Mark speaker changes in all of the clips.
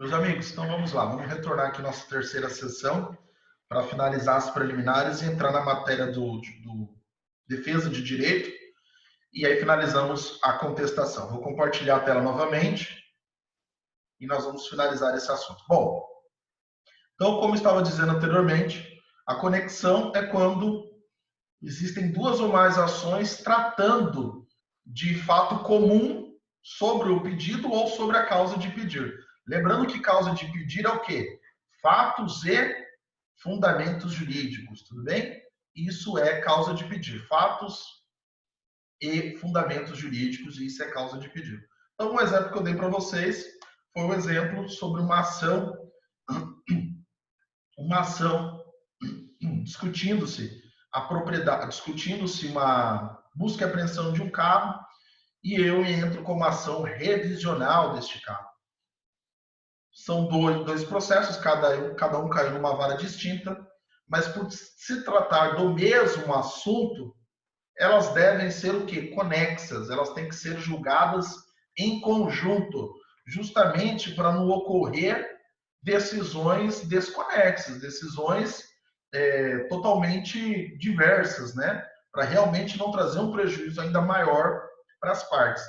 Speaker 1: Meus amigos, então vamos lá, vamos retornar aqui nossa terceira sessão para finalizar as preliminares e entrar na matéria do defesa de direito e aí finalizamos a contestação. Vou compartilhar a tela novamente e nós vamos finalizar esse assunto. Bom, então como estava dizendo anteriormente, a conexão é quando existem duas ou mais ações tratando de fato comum sobre o pedido ou sobre a causa de pedir. Lembrando que causa de pedir é o quê? Fatos e fundamentos jurídicos, tudo bem? Isso é causa de pedir. Fatos e fundamentos jurídicos, e isso é causa de pedir. Então, um exemplo que eu dei para vocês foi um exemplo sobre uma ação discutindo-se a propriedade, discutindo-se uma busca e apreensão de um carro e eu entro com uma ação revisional deste carro. São dois processos, cada um caiu numa vara distinta, mas por se tratar do mesmo assunto, elas devem ser o quê? Conexas, elas têm que ser julgadas em conjunto, justamente para não ocorrer decisões desconexas, decisões totalmente diversas, né? Para realmente não trazer um prejuízo ainda maior para as partes.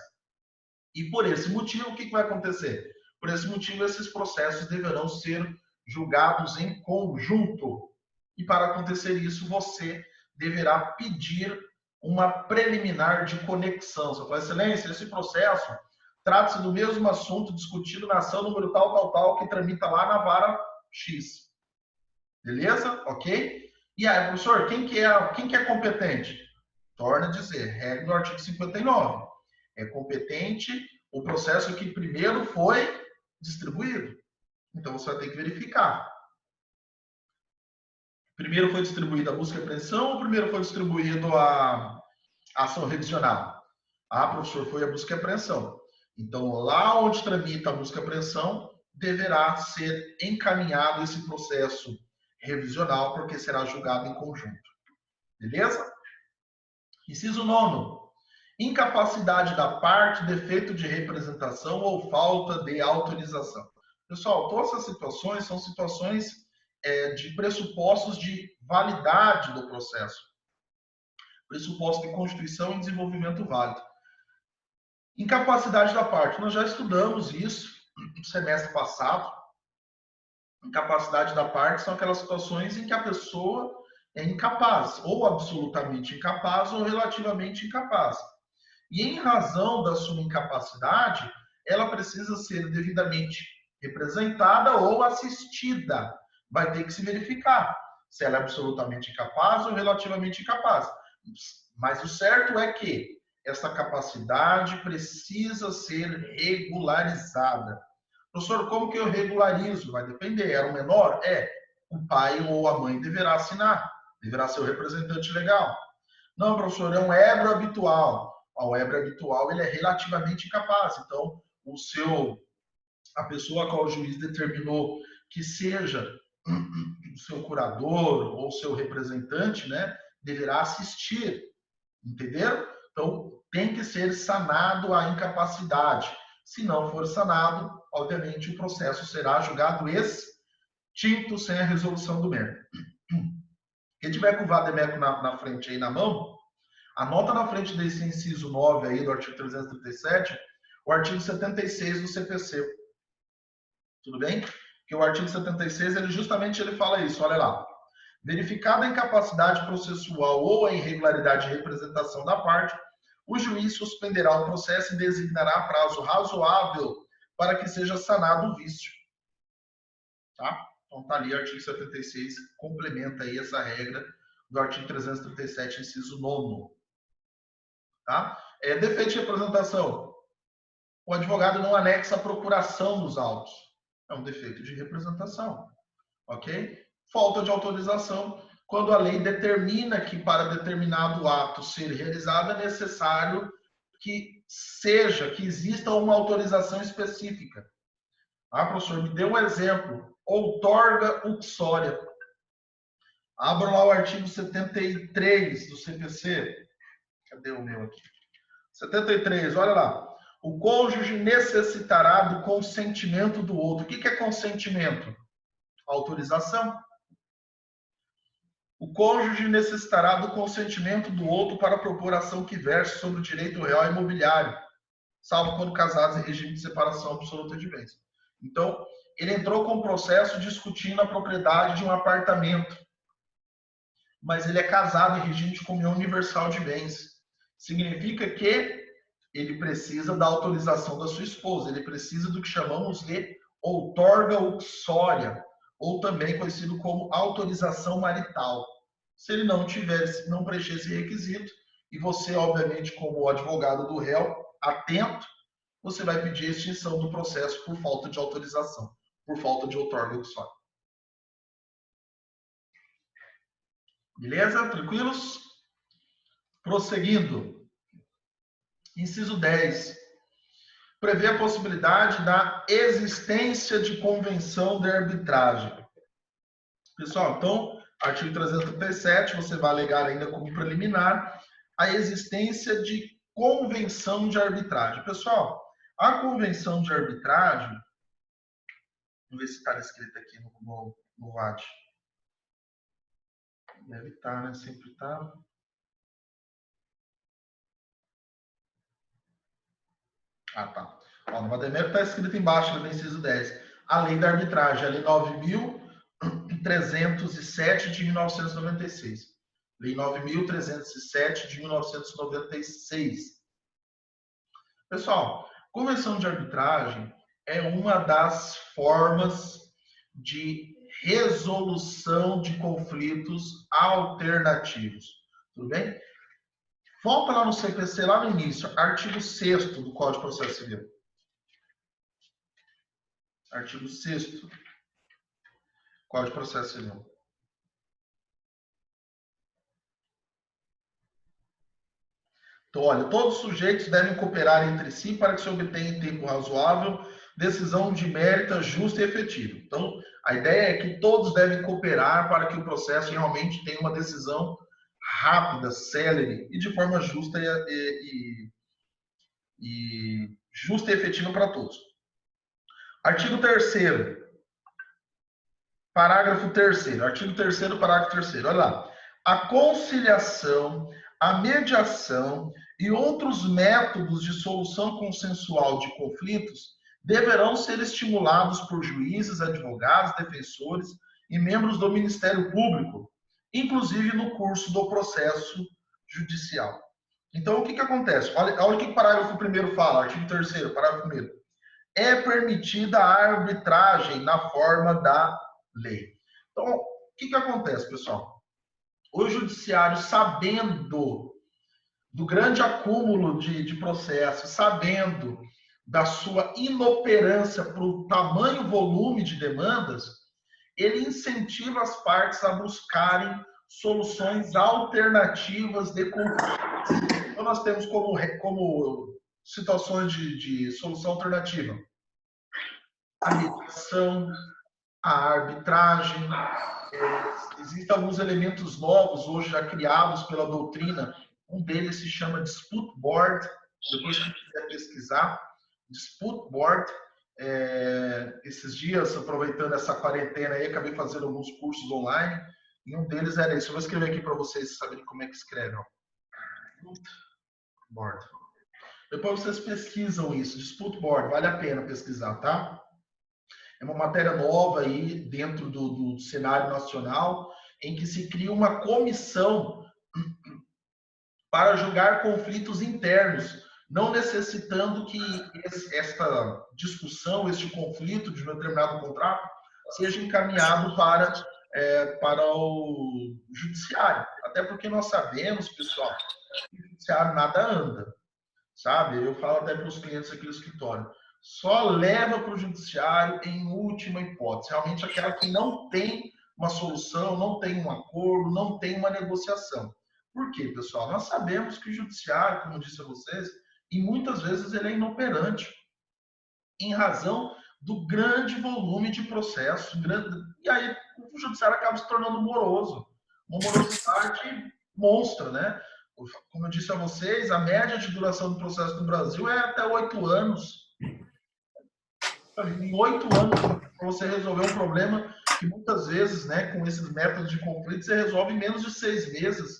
Speaker 1: E por esse motivo, o que vai acontecer? Por esse motivo, esses processos deverão ser julgados em conjunto. E para acontecer isso, você deverá pedir uma preliminar de conexão. Sua Excelência, esse processo trata-se do mesmo assunto discutido na ação número tal, que tramita lá na vara X. Beleza? Ok? E aí, professor, quem que é competente? Torna a dizer, regra do artigo 59. É competente o processo que primeiro foi distribuído. Então, você vai ter que verificar. Primeiro foi distribuída a busca e apreensão ou primeiro foi distribuído a ação revisional? Ah, professor, foi a busca e apreensão. Então, lá onde tramita a busca e apreensão, deverá ser encaminhado esse processo revisional, porque será julgado em conjunto. Beleza? Inciso 9. Incapacidade da parte, defeito de representação ou falta de autorização. Pessoal, todas essas situações são situações de pressupostos de validade do processo. Pressuposto de constituição e desenvolvimento válido. Incapacidade da parte. Nós já estudamos isso no semestre passado. Incapacidade da parte são aquelas situações em que a pessoa é incapaz, ou absolutamente incapaz, ou relativamente incapaz. E em razão da sua incapacidade, ela precisa ser devidamente representada ou assistida. Vai ter que se verificar se ela é absolutamente incapaz ou relativamente incapaz. Mas o certo é que essa capacidade precisa ser regularizada. Professor, como que eu regularizo? Vai depender. É o menor? É. O pai ou a mãe deverá assinar. Deverá ser o representante legal. Não, professor, é um ébrio habitual. O ébrio habitual ele é relativamente incapaz. Então, a pessoa a qual o juiz determinou que seja o seu curador ou seu representante, né, deverá assistir. Entenderam? Então, tem que ser sanado a incapacidade. Se não for sanado, obviamente o processo será julgado extinto sem a resolução do mérito. Quem tiver com o vademécum na frente aí na mão, anota na frente desse inciso 9 aí do artigo 337, o artigo 76 do CPC. Tudo bem? Porque o artigo 76, ele fala isso, olha lá. Verificada a incapacidade processual ou a irregularidade de representação da parte, o juiz suspenderá o processo e designará prazo razoável para que seja sanado o vício. Tá? Então tá ali o artigo 76, complementa aí essa regra do artigo 337, inciso 9. Tá? Defeito de representação. O advogado não anexa a procuração dos autos. É um defeito de representação. Ok? Falta de autorização. Quando a lei determina que para determinado ato ser realizado é necessário que exista uma autorização específica. Ah, professor, me dê um exemplo. Outorga uxória. Abra lá o artigo 73 do CPC. Cadê o meu aqui? 73, olha lá. O cônjuge necessitará do consentimento do outro. O que é consentimento? Autorização. O cônjuge necessitará do consentimento do outro para propor ação que verse sobre o direito real imobiliário, salvo quando casados em regime de separação absoluta de bens. Então, ele entrou com o processo discutindo a propriedade de um apartamento, mas ele é casado em regime de comunhão universal de bens. Significa que ele precisa da autorização da sua esposa, ele precisa do que chamamos de outorga uxória, ou também conhecido como autorização marital. Se ele não tivesse, não preencher esse requisito, e você, obviamente, como advogado do réu, atento, você vai pedir a extinção do processo por falta de autorização, por falta de outorga uxória. Beleza? Tranquilos? Prosseguindo. Inciso 10. Prevê a possibilidade da existência de convenção de arbitragem. Pessoal, então, artigo 337, você vai alegar ainda como preliminar a existência de convenção de arbitragem. Pessoal, a convenção de arbitragem, vamos ver se está escrito aqui no VAD. Deve estar, né? Sempre está. Ah, tá. Ó, no Vademecum está escrito embaixo do inciso 10. A lei da arbitragem, a lei 9.307 de 1996. Lei 9.307 de 1996. Pessoal, convenção de arbitragem é uma das formas de resolução de conflitos alternativos. Tudo bem? Volta lá no CPC, lá no início, artigo 6º do Código de Processo Civil. Artigo 6º, Código de Processo Civil. Então, olha, todos os sujeitos devem cooperar entre si para que se obtenha em tempo razoável decisão de mérito justa e efetiva. Então, a ideia é que todos devem cooperar para que o processo realmente tenha uma decisão rápida, célere e de forma justa justa e efetiva para todos. Artigo 3º, parágrafo 3º. Artigo 3º, parágrafo 3º. Olha lá. A conciliação, a mediação e outros métodos de solução consensual de conflitos deverão ser estimulados por juízes, advogados, defensores e membros do Ministério Público, inclusive no curso do processo judicial. Então, o que acontece? Olha o que o parágrafo 1º fala, artigo 3º, parágrafo 1º. É permitida a arbitragem na forma da lei. Então, o que acontece, pessoal? O judiciário, sabendo do grande acúmulo de processos, sabendo da sua inoperância para o tamanho volume de demandas, ele incentiva as partes a buscarem soluções alternativas de conflitos. Então, nós temos como situações de solução alternativa a mediação, a arbitragem. Existem alguns elementos novos hoje já criados pela doutrina. Um deles se chama Dispute Board. Depois, se quiser pesquisar, Dispute Board. Esses dias, aproveitando essa quarentena aí, acabei fazendo alguns cursos online. E um deles era esse. Eu vou escrever aqui para vocês saberem como é que escreve. Ó. Dispute Board. Depois vocês pesquisam isso. Dispute Board. Vale a pena pesquisar, tá? É uma matéria nova aí dentro do cenário nacional, em que se cria uma comissão para julgar conflitos internos, não necessitando que esta discussão, este conflito de um determinado contrato, seja encaminhado para o judiciário. Até porque nós sabemos, pessoal, que o judiciário nada anda, sabe? Eu falo até para os clientes aqui do escritório. Só leva para o judiciário em última hipótese. Realmente aquela que não tem uma solução, não tem um acordo, não tem uma negociação. Por quê, pessoal? Nós sabemos que o judiciário, como eu disse a vocês, e muitas vezes ele é inoperante, em razão do grande volume de processos. E aí o judiciário acaba se tornando moroso. Uma morosidade monstra, né? como eu disse a vocês, a média de duração do processo no Brasil é até 8 anos. Em 8 anos, para você resolver um problema que muitas vezes, né, com esses métodos de conflito, você resolve em menos de 6 meses.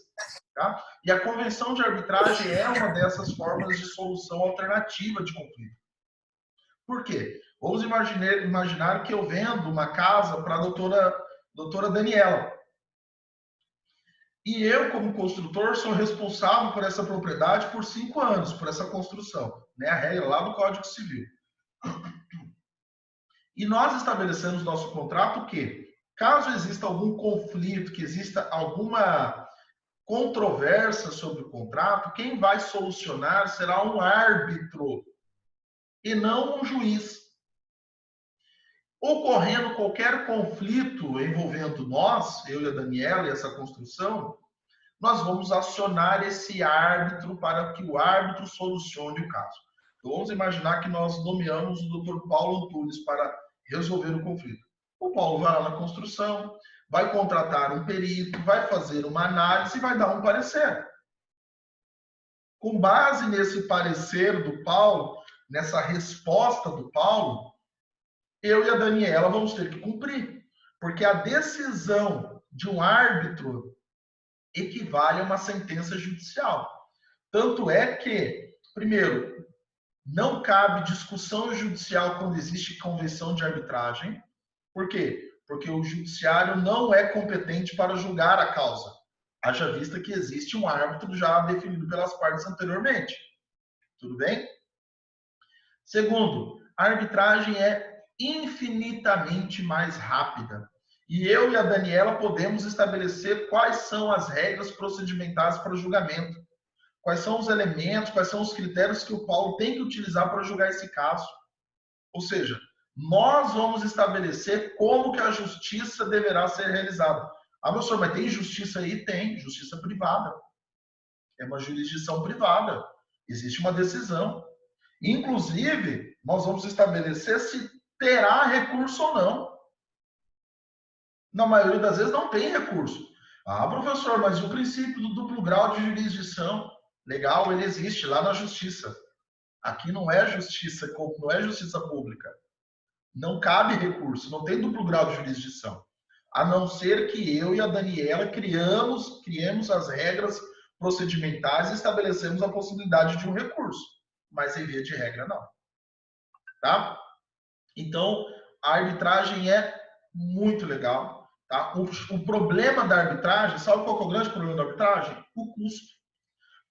Speaker 1: Tá? E a convenção de arbitragem é uma dessas formas de solução alternativa de conflito. Por quê? Vamos imaginar que eu vendo uma casa para a doutora Daniela. E eu, como construtor, sou responsável por essa propriedade por 5 anos, por essa construção. Né? A regra lá do Código Civil. E nós estabelecemos no nosso contrato que, caso exista algum conflito, que exista alguma controvérsia sobre o contrato, quem vai solucionar será um árbitro e não um juiz. Ocorrendo qualquer conflito envolvendo nós, eu e a Daniela, e essa construção, nós vamos acionar esse árbitro para que o árbitro solucione o caso. Então, vamos imaginar que nós nomeamos o Dr. Paulo Antunes para resolver o conflito. O Paulo vai lá na construção, vai contratar um perito, vai fazer uma análise e vai dar um parecer. Com base nesse parecer do Paulo, nessa resposta do Paulo, eu e a Daniela vamos ter que cumprir. Porque a decisão de um árbitro equivale a uma sentença judicial. Tanto é que, primeiro, não cabe discussão judicial quando existe convenção de arbitragem. Por quê? Porque o judiciário não é competente para julgar a causa. Haja vista que existe um árbitro já definido pelas partes anteriormente. Tudo bem? Segundo, a arbitragem é infinitamente mais rápida. E eu e a Daniela podemos estabelecer quais são as regras procedimentais para o julgamento. Quais são os elementos, quais são os critérios que o Paulo tem que utilizar para julgar esse caso. Ou seja, nós vamos estabelecer como que a justiça deverá ser realizada. Ah, professor, mas tem justiça aí? Tem, justiça privada. É uma jurisdição privada. Existe uma decisão. Inclusive, nós vamos estabelecer se terá recurso ou não. Na maioria das vezes não tem recurso. Ah, professor, mas e o princípio do duplo grau de jurisdição? Legal, ele existe lá na justiça. Aqui não é justiça, não é justiça pública. Não cabe recurso, não tem duplo grau de jurisdição. A não ser que eu e a Daniela criemos as regras procedimentais e estabelecemos a possibilidade de um recurso. Mas em via de regra, não. Tá? Então, a arbitragem é muito legal. Tá? O problema da arbitragem, sabe qual é o grande problema da arbitragem? O custo.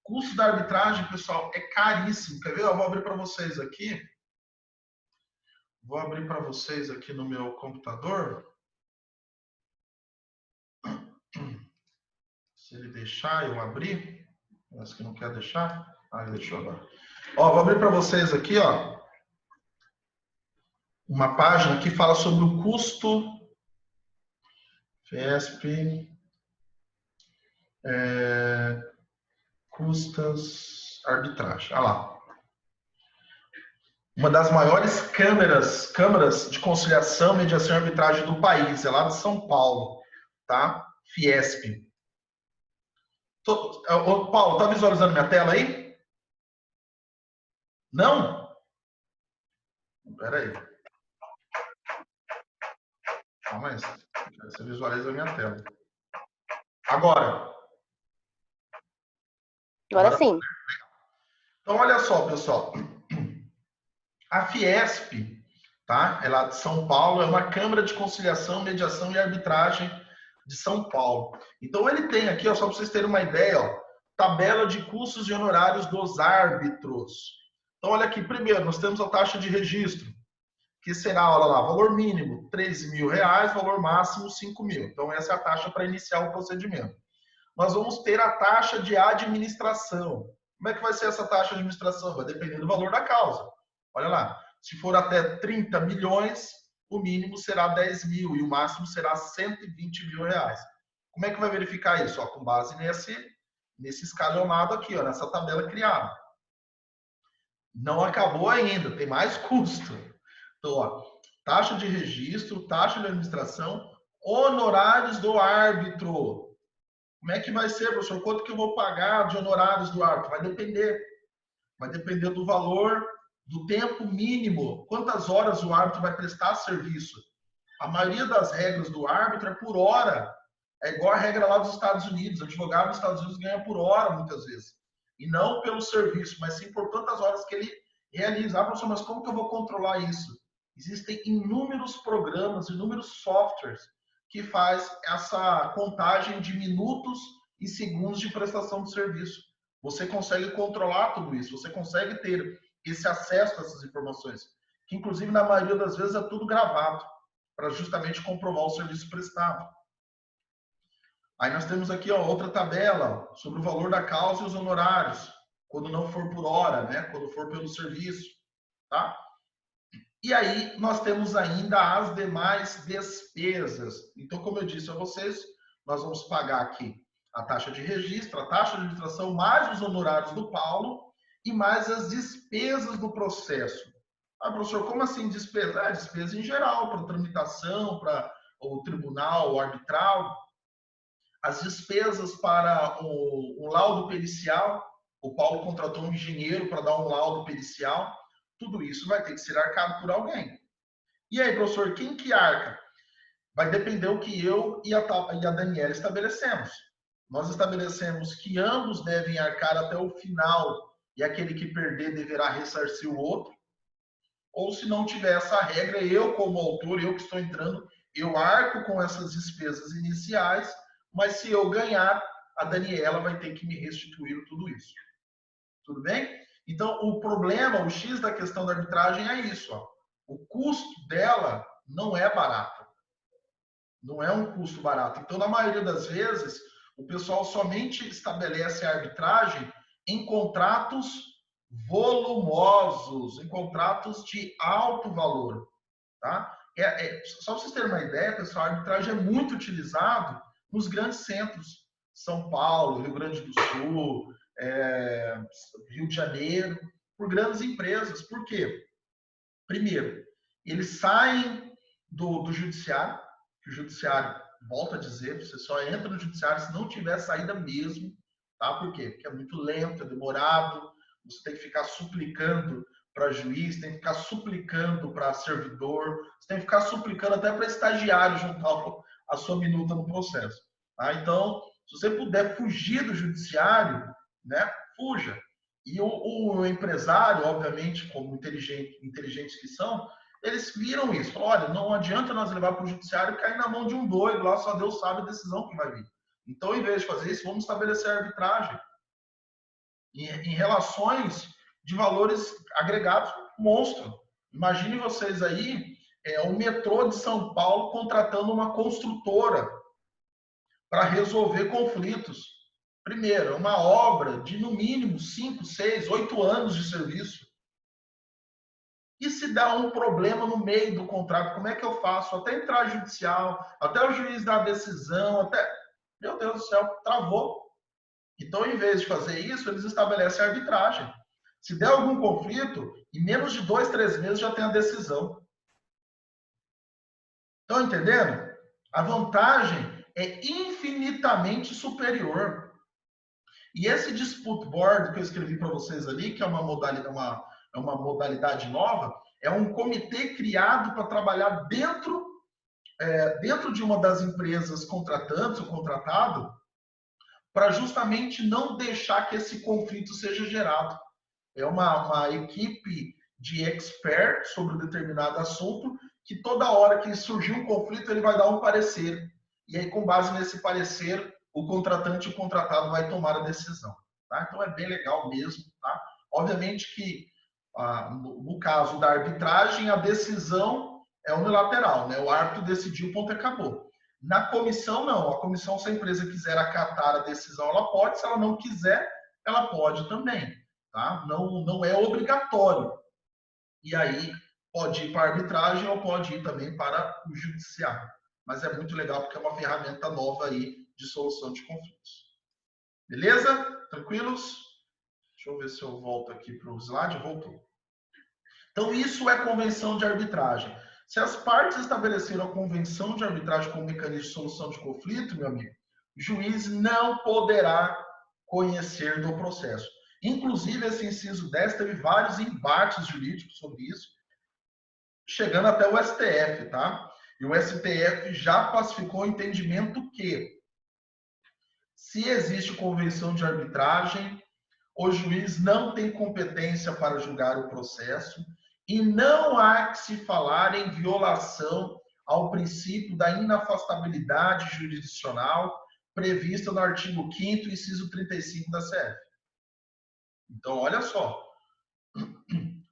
Speaker 1: O custo da arbitragem, pessoal, é caríssimo. Quer ver? Eu vou abrir para vocês aqui. Vou abrir para vocês aqui no meu computador. Se ele deixar eu abrir. Parece que não quer deixar. Ah, ele deixou agora. Ó, vou abrir para vocês aqui, ó, uma página que fala sobre o custo FESP, custas arbitragem. Olha lá. Uma das maiores câmaras de conciliação, mediação e arbitragem do país, é lá de São Paulo, tá? Fiesp. Paulo, tá visualizando minha tela aí? Não? Espera aí. Calma aí. Você visualiza a minha tela. Agora.
Speaker 2: Agora sim.
Speaker 1: Então, olha só, pessoal. A Fiesp, tá? Ela é de São Paulo, é uma Câmara de Conciliação, Mediação e Arbitragem de São Paulo. Então, ele tem aqui, ó, só para vocês terem uma ideia, ó, tabela de custos e honorários dos árbitros. Então, olha aqui, primeiro, nós temos a taxa de registro, que será, olha lá, valor mínimo R$13.000, valor máximo R$5.000. Então, essa é a taxa para iniciar o procedimento. Nós vamos ter a taxa de administração. Como é que vai ser essa taxa de administração? Vai depender do valor da causa. Olha lá, se for até 30 milhões, o mínimo será 10 mil e o máximo será 120 mil reais. Como é que vai verificar isso? Ó, com base nesse escalonado aqui, ó, nessa tabela criada. Não acabou ainda, tem mais custo. Então, ó, taxa de registro, taxa de administração, honorários do árbitro. Como é que vai ser, professor? Quanto que eu vou pagar de honorários do árbitro? Vai depender. Vai depender do valor, do tempo mínimo. Quantas horas o árbitro vai prestar serviço? A maioria das regras do árbitro é por hora. É igual a regra lá dos Estados Unidos. O advogado dos Estados Unidos ganha por hora, muitas vezes. E não pelo serviço, mas sim por tantas horas que ele realiza. Ah, professor, mas como que eu vou controlar isso? Existem inúmeros programas, inúmeros softwares que faz essa contagem de minutos e segundos de prestação de serviço. Você consegue controlar tudo isso, você consegue ter esse acesso a essas informações, que inclusive na maioria das vezes é tudo gravado, para justamente comprovar o serviço prestado. Aí nós temos aqui ó, outra tabela sobre o valor da causa e os honorários, quando não for por hora, né? Quando for pelo serviço, tá? E aí nós temos ainda as demais despesas. Então, como eu disse a vocês, nós vamos pagar aqui a taxa de registro, a taxa de administração, mais os honorários do Paulo e mais as despesas do processo. Ah, professor, como assim despesa? Ah, despesa em geral, para tramitação, para o tribunal, o arbitral. As despesas para o laudo pericial, o Paulo contratou um engenheiro para dar um laudo pericial, tudo isso vai ter que ser arcado por alguém. E aí, professor, quem que arca? Vai depender o que eu e a Daniela estabelecemos. Nós estabelecemos que ambos devem arcar até o final e aquele que perder deverá ressarcir o outro. Ou se não tiver essa regra, eu como autor, eu que estou entrando, eu arco com essas despesas iniciais, mas se eu ganhar, a Daniela vai ter que me restituir tudo isso. Tudo bem? Então, o problema, o X da questão da arbitragem é isso. Ó. O custo dela não é barato. Não é um custo barato. Então, na maioria das vezes, o pessoal somente estabelece a arbitragem em contratos volumosos, em contratos de alto valor. Tá? Só para vocês terem uma ideia, pessoal, a arbitragem é muito utilizado nos grandes centros. São Paulo, Rio Grande do Sul, Rio de Janeiro, por grandes empresas. Por quê? Primeiro, eles saem do judiciário, que o judiciário, volta a dizer, você só entra no judiciário se não tiver saída mesmo. Tá? Por quê? Porque é muito lento, é demorado, você tem que ficar suplicando para juiz, tem que ficar suplicando para servidor, você tem que ficar suplicando até para estagiário juntar a sua minuta no processo. Tá? Então, se você puder fugir do judiciário, né, fuja. E o empresário, obviamente, como inteligentes que são, eles viram isso. Olha, não adianta nós levar para o judiciário e cair na mão de um doido, lá só Deus sabe a decisão que vai vir. Então, em vez de fazer isso, vamos estabelecer a arbitragem em relações de valores agregados monstro. Imagine vocês aí, o metrô de São Paulo contratando uma construtora para resolver conflitos. Primeiro, uma obra de no mínimo 5, 6, 8 anos de serviço. E se dá um problema no meio do contrato, como é que eu faço? Até entrar judicial, até o juiz dar a decisão, até... Meu Deus do céu, travou. Então, em vez de fazer isso, eles estabelecem a arbitragem. Se der algum conflito, em menos de 2, 3 meses já tem a decisão. Estão entendendo? A vantagem é infinitamente superior. E esse dispute board que eu escrevi para vocês ali, que é uma modalidade nova, é um comitê criado para trabalhar dentro de uma das empresas contratantes ou contratado, para justamente não deixar que esse conflito seja gerado. É uma equipe de expert sobre um determinado assunto que toda hora que surgir um conflito ele vai dar um parecer. E aí, com base nesse parecer, o contratante e o contratado vai tomar a decisão. Tá? Então, é bem legal mesmo. Tá? Obviamente que, no caso da arbitragem, a decisão é unilateral. Né? O árbitro decidiu, ponto, acabou. Na comissão, não. A comissão, se a empresa quiser acatar a decisão, ela pode. Se ela não quiser, ela pode também. Tá? Não é obrigatório. E aí pode ir para a arbitragem ou pode ir também para o judiciário. Mas é muito legal porque é uma ferramenta nova aí de solução de conflitos. Beleza? Tranquilos? Deixa eu ver se eu volto aqui para o slide. Voltou. Então, isso é convenção de arbitragem. Se as partes estabeleceram a convenção de arbitragem como mecanismo de solução de conflito, meu amigo, juiz não poderá conhecer do processo. Inclusive, esse inciso 10 teve vários embates jurídicos sobre isso, chegando até o STF, tá? E o STF já pacificou o entendimento que, se existe convenção de arbitragem, o juiz não tem competência para julgar o processo e não há que se falar em violação ao princípio da inafastabilidade jurisdicional prevista no artigo 5º, inciso 35 da CF. Então, olha só,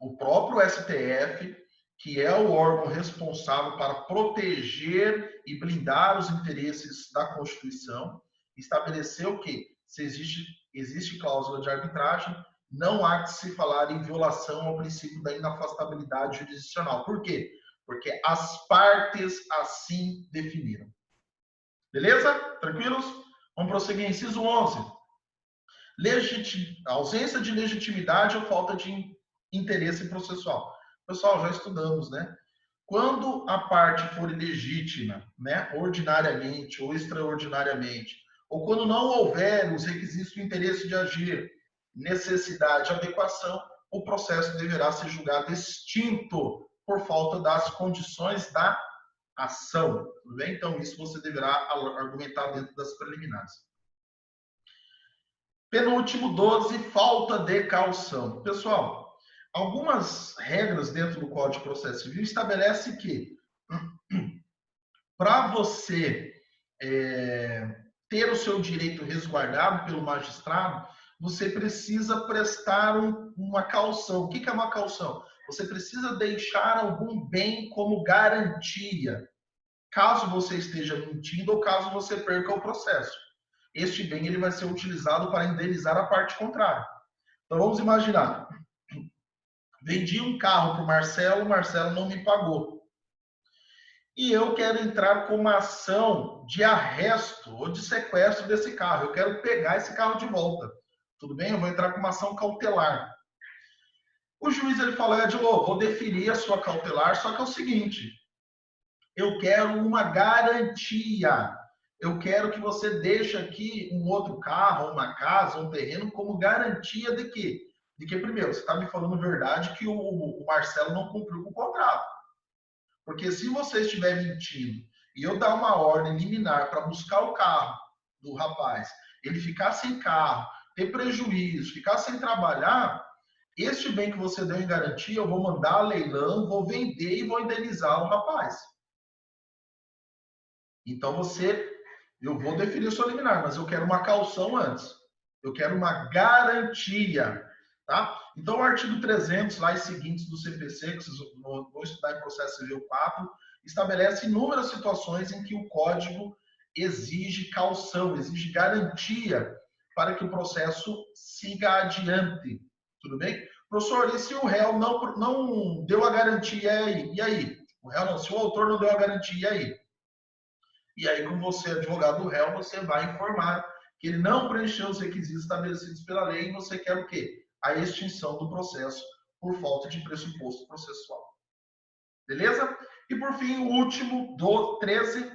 Speaker 1: o próprio STF, que é o órgão responsável para proteger e blindar os interesses da Constituição, estabeleceu que, se existe cláusula de arbitragem, não há que se falar em violação ao princípio da inafastabilidade jurisdicional. Por quê? Porque as partes assim definiram. Beleza? Tranquilos? Vamos prosseguir. Inciso 11. Ausência de legitimidade ou falta de interesse processual. Pessoal, já estudamos, né? Quando a parte for ilegítima, né, ordinariamente ou extraordinariamente, ou quando não houver os requisitos do interesse de agir, necessidade e adequação, o processo deverá ser julgado extinto por falta das condições da ação. Tudo bem? Então, isso você deverá argumentar dentro das preliminares. Penúltimo, 12, falta de caução. Pessoal, algumas regras dentro do Código de Processo Civil estabelecem que, para você ter o seu direito resguardado pelo magistrado, você precisa prestar uma caução. O que é uma caução? Você precisa deixar algum bem como garantia, caso você esteja mentindo ou caso você perca o processo. Este bem ele vai ser utilizado para indenizar a parte contrária. Então vamos imaginar, vendi um carro para o Marcelo não me pagou. E eu quero entrar com uma ação de arresto ou de sequestro desse carro. Eu quero pegar esse carro de volta. Tudo bem? Eu vou entrar com uma ação cautelar. O juiz ele fala, vou deferir a sua cautelar, só que é o seguinte, eu quero uma garantia. Eu quero que você deixe aqui um outro carro, uma casa, um terreno como garantia de quê? De que, primeiro, você está me falando verdade que o Marcelo não cumpriu com o contrato. Porque se você estiver mentindo e eu dar uma ordem liminar para buscar o carro do rapaz, ele ficar sem carro, ter prejuízo, ficar sem trabalhar, este bem que você deu em garantia, eu vou mandar a leilão, vou vender e vou indenizar o rapaz. Então eu vou definir sua liminar, mas eu quero uma caução antes. Eu quero uma garantia, tá? Então, o artigo 300, lá e seguintes do CPC, que vocês vão estudar em processo civil 4, estabelece inúmeras situações em que o código exige caução, exige garantia para que o processo siga adiante. Tudo bem? Professor, e se o réu não deu a garantia aí? E aí? O réu não, se o autor não deu a garantia, e aí? E aí, como você é advogado do réu, você vai informar que ele não preencheu os requisitos estabelecidos pela lei e você quer o quê? A extinção do processo por falta de pressuposto processual. Beleza? E por fim, o último, do 13,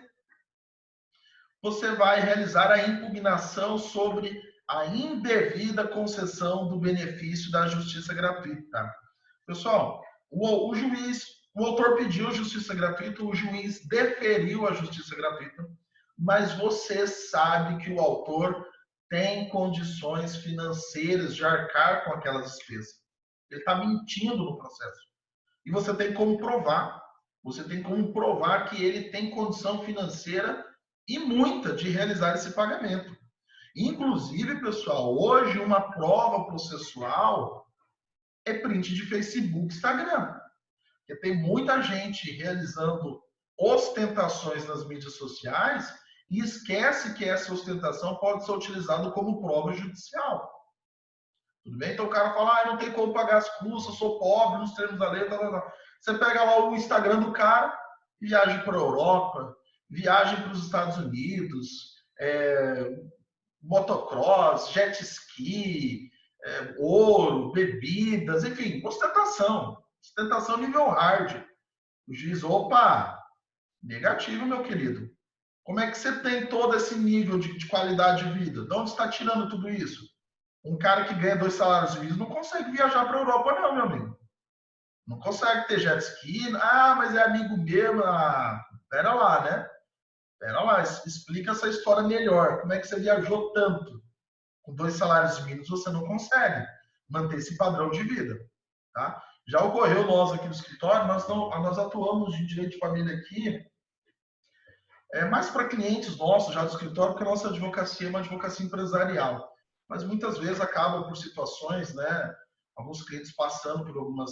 Speaker 1: você vai realizar a impugnação sobre a indevida concessão do benefício da justiça gratuita. Pessoal, o juiz, o autor pediu justiça gratuita, o juiz deferiu a justiça gratuita, mas você sabe que o autor tem condições financeiras de arcar com aquelas despesas. Ele está mentindo no processo. E você tem como provar. Você tem como provar que ele tem condição financeira e muita de realizar esse pagamento. Inclusive, pessoal, hoje uma prova processual é print de Facebook, Instagram. Porque tem muita gente realizando ostentações nas mídias sociais e esquece que essa ostentação pode ser utilizada como prova judicial. Tudo bem? Então o cara fala, não tem como pagar as custas, sou pobre, nos termos da lei, Você pega lá o Instagram do cara, viaja para a Europa, viaja para os Estados Unidos, motocross, jet ski, ouro, bebidas, enfim, ostentação. Ostentação nível hard. O juiz, opa, negativo, meu querido. Como é que você tem todo esse nível de qualidade de vida? De onde está tirando tudo isso? Um cara que ganha 2 salários mínimos não consegue viajar para a Europa, não, meu amigo. Não consegue ter jet ski. Ah, mas é amigo meu. Ah, pera lá, né? Pera lá, explica essa história melhor. Como é que você viajou tanto? Com 2 salários mínimos você não consegue manter esse padrão de vida, tá? Já ocorreu nós aqui no escritório, nós atuamos de direito de família aqui, mais para clientes nossos já do escritório, porque a nossa advocacia é uma advocacia empresarial. Mas muitas vezes acaba por situações, né? Alguns clientes passando por algumas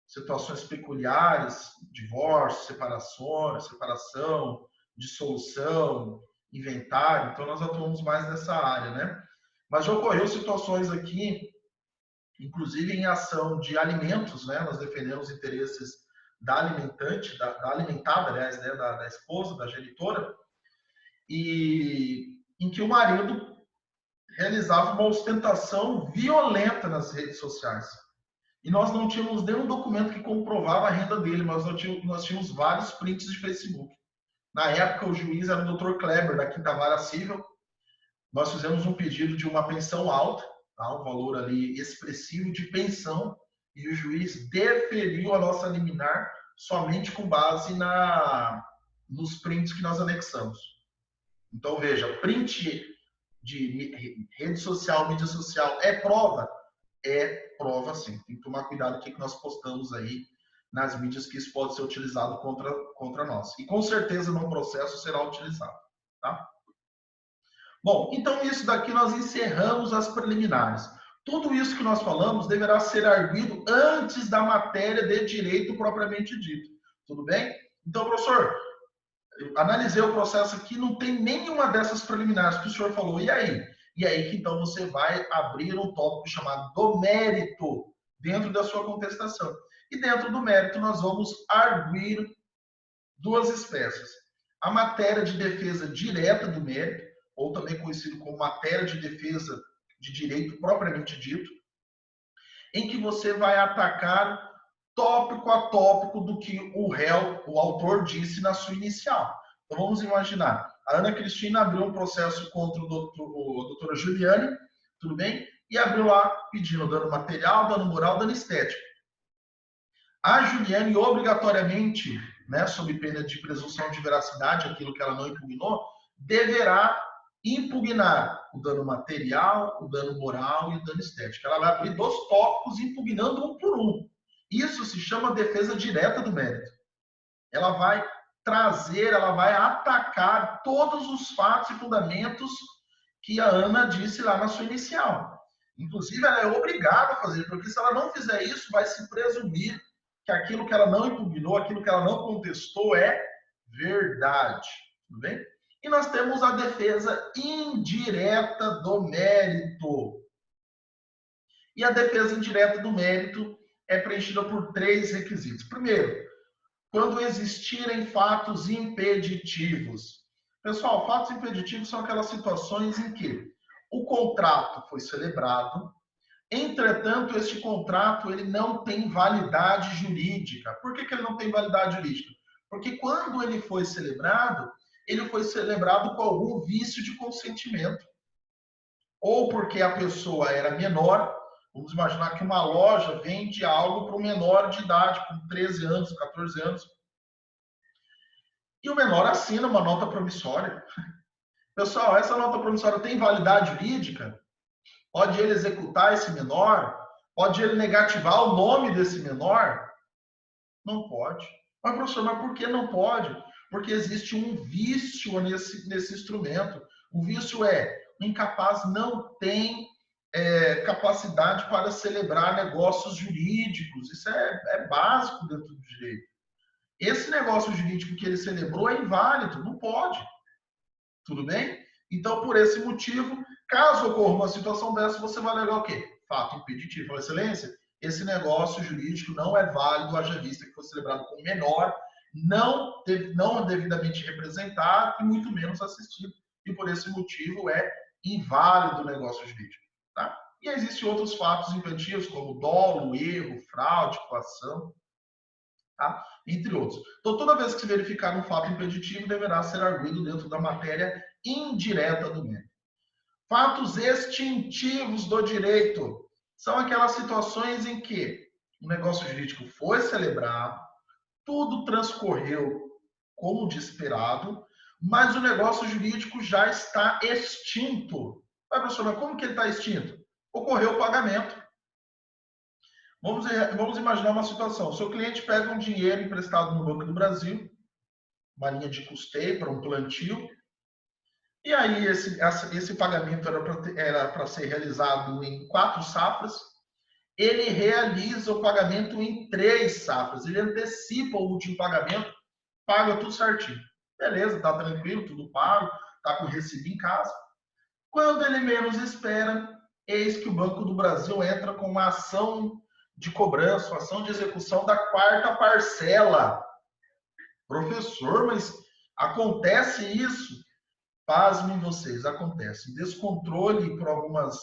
Speaker 1: situações peculiares, divórcio, separação, dissolução, inventário. Então nós atuamos mais nessa área, né? Mas já ocorreu situações aqui, inclusive em ação de alimentos, né? Nós defendemos os interesses da alimentante, da alimentada, aliás, né? Da esposa, da genitora, e em que o marido realizava uma ostentação violenta nas redes sociais. E nós não tínhamos nenhum documento que comprovava a renda dele, mas nós tínhamos vários prints de Facebook. Na época, o juiz era o Dr. Kleber, da Quinta Vara Civil. Nós fizemos um pedido de uma pensão alta, tá? Um valor ali expressivo de pensão, e o juiz deferiu a nossa liminar somente com base nos prints que nós anexamos. Então, veja, print de rede social, mídia social, é prova? É prova, sim. Tem que tomar cuidado com o que nós postamos aí nas mídias, que isso pode ser utilizado contra nós. E com certeza no processo será utilizado, tá? Bom, então isso daqui nós encerramos as preliminares. Tudo isso que nós falamos deverá ser arguido antes da matéria de direito propriamente dito. Tudo bem? Então, professor, eu analisei o processo aqui, não tem nenhuma dessas preliminares que o senhor falou. E aí? E aí que então você vai abrir um tópico chamado do mérito dentro da sua contestação. E dentro do mérito nós vamos arguir duas espécies. A matéria de defesa direta do mérito, ou também conhecido como matéria de defesa de direito propriamente dito, em que você vai atacar tópico a tópico do que o réu, o autor, disse na sua inicial. Então vamos imaginar, a Ana Cristina abriu um processo contra a doutora Juliane, tudo bem? E abriu lá pedindo dano material, dano moral, dano estético. A Juliane, obrigatoriamente, né, sob pena de presunção de veracidade, aquilo que ela não impugnou, deverá impugnar o dano material, o dano moral e o dano estético. Ela vai abrir 2 tópicos impugnando um por um. Isso se chama defesa direta do mérito. Ela vai trazer, ela vai atacar todos os fatos e fundamentos que a Ana disse lá na sua inicial. Inclusive, ela é obrigada a fazer, porque se ela não fizer isso, vai se presumir que aquilo que ela não impugnou, aquilo que ela não contestou é verdade. Tudo bem? E nós temos a defesa indireta do mérito. E a defesa indireta do mérito é preenchida por 3 requisitos. Primeiro, quando existirem fatos impeditivos. Pessoal, fatos impeditivos são aquelas situações em que o contrato foi celebrado, entretanto, este contrato ele não tem validade jurídica. Por que ele não tem validade jurídica? Porque quando ele foi celebrado com algum vício de consentimento. Ou porque a pessoa era menor. Vamos imaginar que uma loja vende algo para um menor de idade, com 13 anos, 14 anos. E o menor assina uma nota promissória. Pessoal, essa nota promissória tem validade jurídica? Pode ele executar esse menor? Pode ele negativar o nome desse menor? Não pode. Mas, professor, mas por que não pode? Porque existe um vício nesse instrumento. O vício é, o incapaz não tem capacidade para celebrar negócios jurídicos. Isso é básico dentro do direito. Esse negócio jurídico que ele celebrou é inválido, não pode. Tudo bem? Então, por esse motivo, caso ocorra uma situação dessa, você vai alegar o quê? Fato impeditivo. Fala, excelência, esse negócio jurídico não é válido, haja vista que foi celebrado com menor, não devidamente representado e muito menos assistido. E por esse motivo é inválido o negócio jurídico. Tá? E existem outros fatos impeditivos, como dolo, erro, fraude, coação. tá? Entre outros. Então, toda vez que se verificar um fato impeditivo, deverá ser arguido dentro da matéria indireta do mérito. Fatos extintivos do direito são aquelas situações em que o negócio jurídico foi celebrado, tudo transcorreu como de esperado, mas o negócio jurídico já está extinto. Mas, professor, mas como que ele está extinto? Ocorreu o pagamento. Vamos imaginar uma situação. O seu cliente pega um dinheiro emprestado no Banco do Brasil, uma linha de custeio para um plantio, e aí esse pagamento era para ser realizado em 4 safras. Ele realiza o pagamento em 3 safras. Ele antecipa o último pagamento, paga tudo certinho. Beleza, tá tranquilo, tudo pago, tá com o recibo em casa. Quando ele menos espera, eis que o Banco do Brasil entra com uma ação de cobrança, uma ação de execução da 4ª parcela. Professor, mas acontece isso? Pasmem vocês, acontece. Descontrole por algumas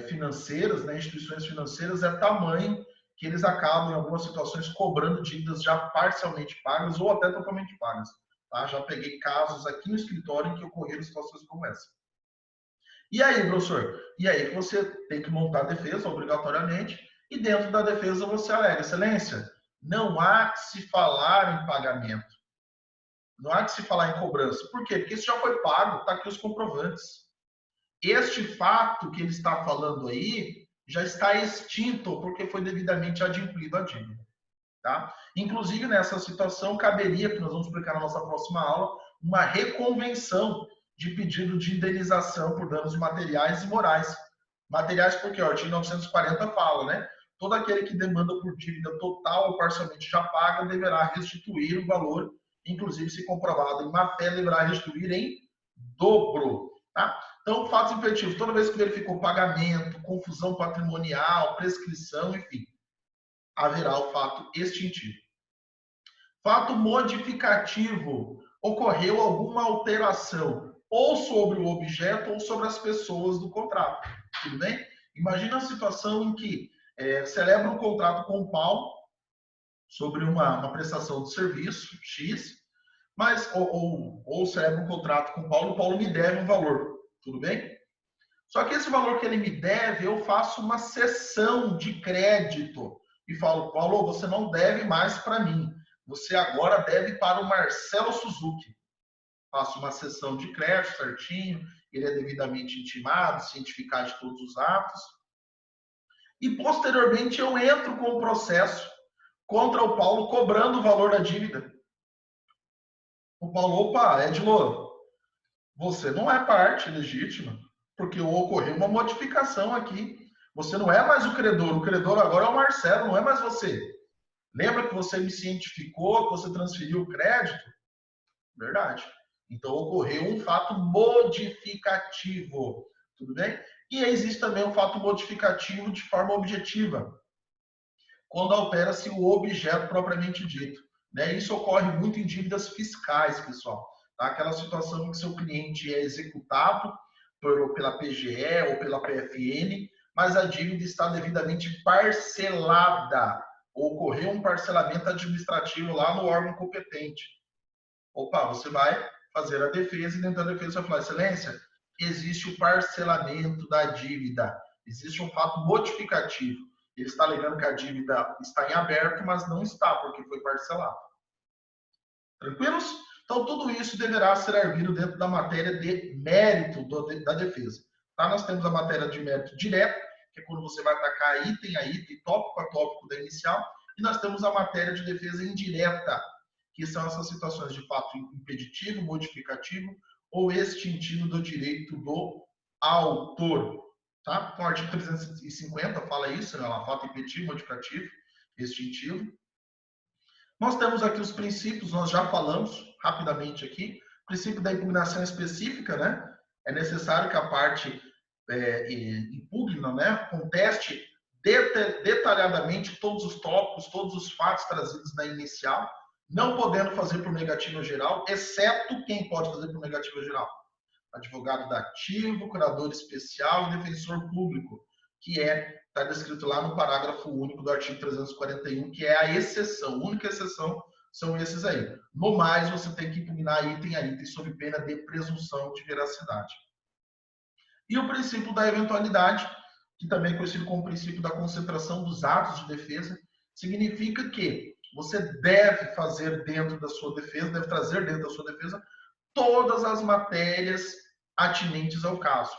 Speaker 1: financeiras, né, instituições financeiras, é tamanho que eles acabam, em algumas situações, cobrando dívidas já parcialmente pagas ou até totalmente pagas. Tá? Já peguei casos aqui no escritório em que ocorreram situações como essa. E aí, professor? E aí você tem que montar a defesa, obrigatoriamente, e dentro da defesa você alega, excelência, não há que se falar em pagamento. Não há que se falar em cobrança. Por quê? Porque isso já foi pago, está aqui os comprovantes. Este fato que ele está falando aí já está extinto porque foi devidamente adimplido a dívida. Tá? Inclusive, nessa situação, caberia, que nós vamos explicar na nossa próxima aula, uma reconvenção de pedido de indenização por danos materiais e morais. Materiais porque o artigo 940 fala, né? Todo aquele que demanda por dívida total ou parcialmente já paga deverá restituir o valor, inclusive se comprovado em má-fé, deverá restituir em dobro. Tá? Então, fatos impeditivos, toda vez que verificou pagamento, confusão patrimonial, prescrição, enfim, haverá o fato extintivo. Fato modificativo, ocorreu alguma alteração ou sobre o objeto ou sobre as pessoas do contrato. Tudo bem? Imagina a situação em que celebra um contrato com o Paulo sobre uma prestação de serviço X, mas ou celebra um contrato com o Paulo me deve um valor. Tudo bem? Só que esse valor que ele me deve, eu faço uma cessão de crédito e falo, Paulo, você não deve mais para mim. Você agora deve para o Marcelo Suzuki. Faço uma cessão de crédito certinho, ele é devidamente intimado, cientificado de todos os atos. E posteriormente eu entro com o processo contra o Paulo cobrando o valor da dívida. O Paulo, opa, Edmo, você não é parte legítima, porque ocorreu uma modificação aqui. Você não é mais o credor agora é o Marcelo, não é mais você. Lembra que você me cientificou, que você transferiu o crédito? Verdade. Então ocorreu um fato modificativo, tudo bem? E existe também um fato modificativo de forma objetiva, quando altera-se o objeto propriamente dito. Né? Isso ocorre muito em dívidas fiscais, pessoal. Tá? Aquela situação em que seu cliente é executado pela PGE ou pela PFN, mas a dívida está devidamente parcelada. Ocorreu um parcelamento administrativo lá no órgão competente. Opa, você vai fazer a defesa e dentro da defesa você vai falar, excelência, existe o parcelamento da dívida, existe um fato modificativo. Ele está alegando que a dívida está em aberto, mas não está, porque foi parcelado. Tranquilos? Então, tudo isso deverá ser arguido dentro da matéria de mérito da defesa. Tá? Nós temos a matéria de mérito direto, que é quando você vai atacar item a item, tópico a tópico da inicial, e nós temos a matéria de defesa indireta, que são essas situações de fato impeditivo, modificativo ou extintivo do direito do autor. Tá? Então, o artigo 350 fala isso, né? Fato impeditivo, modificativo, extintivo. Nós temos aqui os princípios, nós já falamos rapidamente aqui. O princípio da impugnação específica, né? É necessário que a parte impugna, né? Conteste detalhadamente todos os tópicos, todos os fatos trazidos na inicial, não podendo fazer por negativa geral, exceto quem pode fazer por negativa geral. Advogado dativo, curador especial e defensor público. que está descrito lá no parágrafo único do artigo 341, que é a exceção, a única exceção são esses aí. No mais, você tem que impugnar item a item sob pena de presunção de veracidade. E o princípio da eventualidade, que também é conhecido como princípio da concentração dos atos de defesa, significa que você deve fazer dentro da sua defesa, deve trazer dentro da sua defesa todas as matérias atinentes ao caso.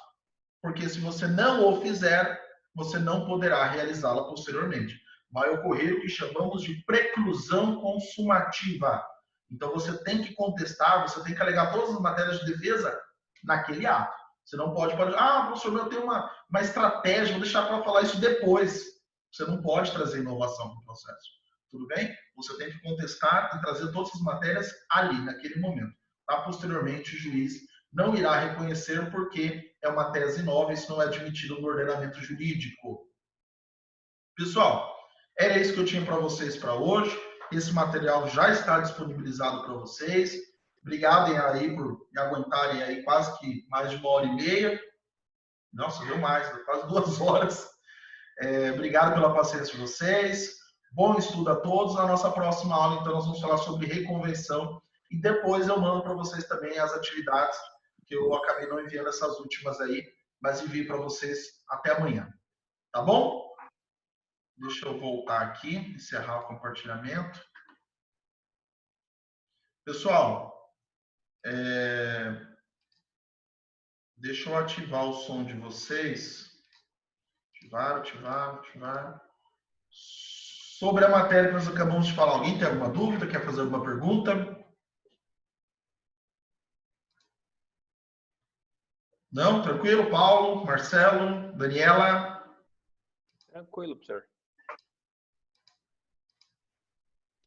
Speaker 1: Porque se você não o fizer, você não poderá realizá-la posteriormente. Vai ocorrer o que chamamos de preclusão consumativa. Então você tem que contestar, você tem que alegar todas as matérias de defesa naquele ato. Você não pode, professor, eu tenho uma estratégia, vou deixar para falar isso depois. Você não pode trazer inovação para o processo. Tudo bem? Você tem que contestar e trazer todas as matérias ali, naquele momento. Tá? Posteriormente, o juiz não irá reconhecer porque é uma tese nova e isso não é admitido no ordenamento jurídico. Pessoal, era isso que eu tinha para vocês para hoje. Esse material já está disponibilizado para vocês. Obrigado aí por me aguentarem aí quase que mais de 1h30. Nossa, deu mais, quase 2 horas. Obrigado pela paciência de vocês. Bom estudo a todos. Na nossa próxima aula, então, nós vamos falar sobre reconvenção. E depois eu mando para vocês também as atividades que eu acabei não enviando essas últimas aí, mas envio para vocês até amanhã. Tá bom? Deixa eu voltar aqui, encerrar o compartilhamento. Pessoal, deixa eu ativar o som de vocês. Ativar. Sobre a matéria que nós acabamos de falar, alguém tem alguma dúvida? Quer fazer alguma pergunta? Não? Tranquilo? Paulo, Marcelo, Daniela?
Speaker 2: Tranquilo, professor.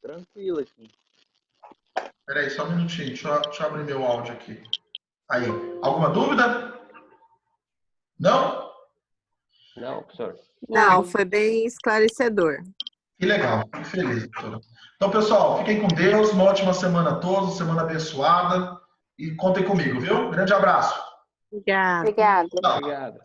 Speaker 2: Tranquilo aqui.
Speaker 1: Espera aí, só um minutinho. Deixa eu abrir meu áudio aqui. Aí. Alguma dúvida? Não?
Speaker 2: Não, professor.
Speaker 3: Não, foi bem esclarecedor.
Speaker 1: Que legal. Fico feliz, doutora. Então, pessoal, fiquem com Deus. Uma ótima semana a todos. Semana abençoada. E contem comigo, viu? Grande abraço.
Speaker 3: Obrigada.
Speaker 4: Obrigada.
Speaker 1: Tchau.
Speaker 2: Obrigado.